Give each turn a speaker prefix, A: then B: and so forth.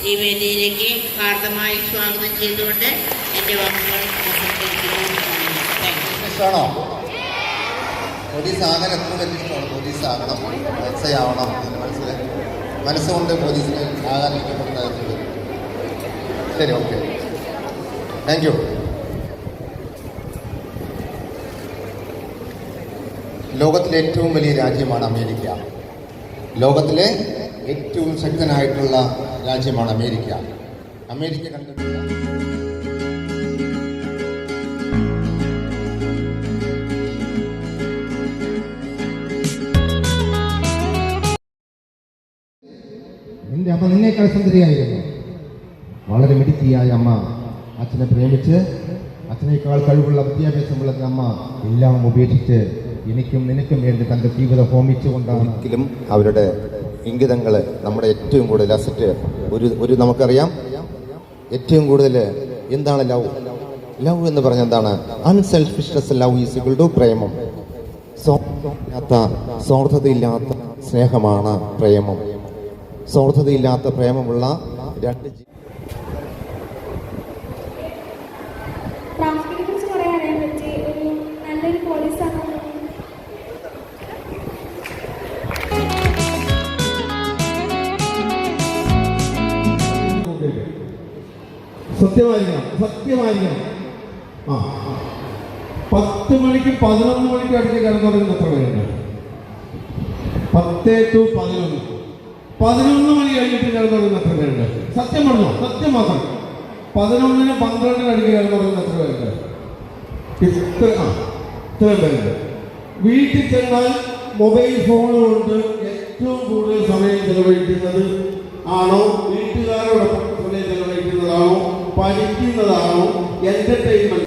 A: ഈ വേദിയിലേക്ക് ഹാർദമായി സ്വാഗതം ചെയ്തുകൊണ്ട് എൻ്റെ വാക്കുകൾ
B: ഇഷ്ടമാണോ? പോലീസ് ആകാൻ എത്ര വലിയ ഇഷ്ടമാണ്? പോലീസ് ആകണം, എസ് ഐ ആവണം, മനസ്സുകൊണ്ട് പോലീസിനെ ആകാൻ ഇഷ്ടപ്പെടുന്നത്. ശരി, ഓക്കെ, താങ്ക് യു. ലോകത്തിലെ ഏറ്റവും വലിയ രാജ്യമാണ് അമേരിക്ക. ലോകത്തിലെ ഏറ്റവും ശക്തനായിട്ടുള്ള രാജ്യമാണ് അമേരിക്ക. അമേരിക്ക കണ്ടിട്ടുള്ള
C: എൻ്റെ അമ്മ നിന്നേക്കാൾ സുന്ദരിയായിരുന്നു. വളരെ മിടുക്കിയായ അമ്മ അച്ഛനെ പ്രേമിച്ച് അച്ഛനേക്കാൾ കഴിവുള്ള വിദ്യാഭ്യാസമുള്ള അമ്മ എല്ലാം ഉപേക്ഷിച്ച് എനിക്കും നിനക്കും വേണ്ടി തൻ്റെ ജീവിതം ഹോമിച്ചുകൊണ്ടാണ്.
B: ഒരിക്കലും അവരുടെ ഇംഗിതങ്ങൾ നമ്മുടെ ഏറ്റവും കൂടുതൽ അസറ്റ് ഒരു നമുക്കറിയാം. ഏറ്റവും കൂടുതൽ എന്താണ് ലവ്? ലവ് എന്ന് പറഞ്ഞാൽ എന്താണ്? അൺസെൽഫിഷ്നെസ്. ലവ് ഈസ് ഈക്വൽ ടു പ്രേമം. സ്വാർത്ഥതയില്ലാത്ത സ്നേഹമാണ് പ്രേമം. സ്വാർത്ഥതയില്ലാത്ത പ്രേമമുള്ള രണ്ട്
C: സത്യമായിരിക്കണം. 10 മണിക്ക് 11 മണിക്ക് അടുത്ത് കിടന്നുറങ്ങുന്ന എത്ര പേരുണ്ട്? 10 to 11 11 മണി കഴിഞ്ഞിട്ട് കിടന്നുറങ്ങുന്ന എത്ര പേരുണ്ട്? സത്യം പറഞ്ഞോ, സത്യം മാത്രം. 11-ന് 12-ന് അടുത്ത് കിടന്നുറങ്ങുന്ന എത്ര പേരുണ്ട്? ഇത്രയും പേരുണ്ട്. വീട്ടിൽ ചെന്നാൽ മൊബൈൽ ഫോൺ കൊണ്ട് ഏറ്റവും കൂടുതൽ സമയം ചെലവഴിക്കുന്നത് ആണോ? വീട്ടുകാരോടൊപ്പം സമയം ചെലവഴിക്കുന്നതാണോ? പഠിക്കുന്നതാണോ? എന്റർടൈൻമെന്റ്?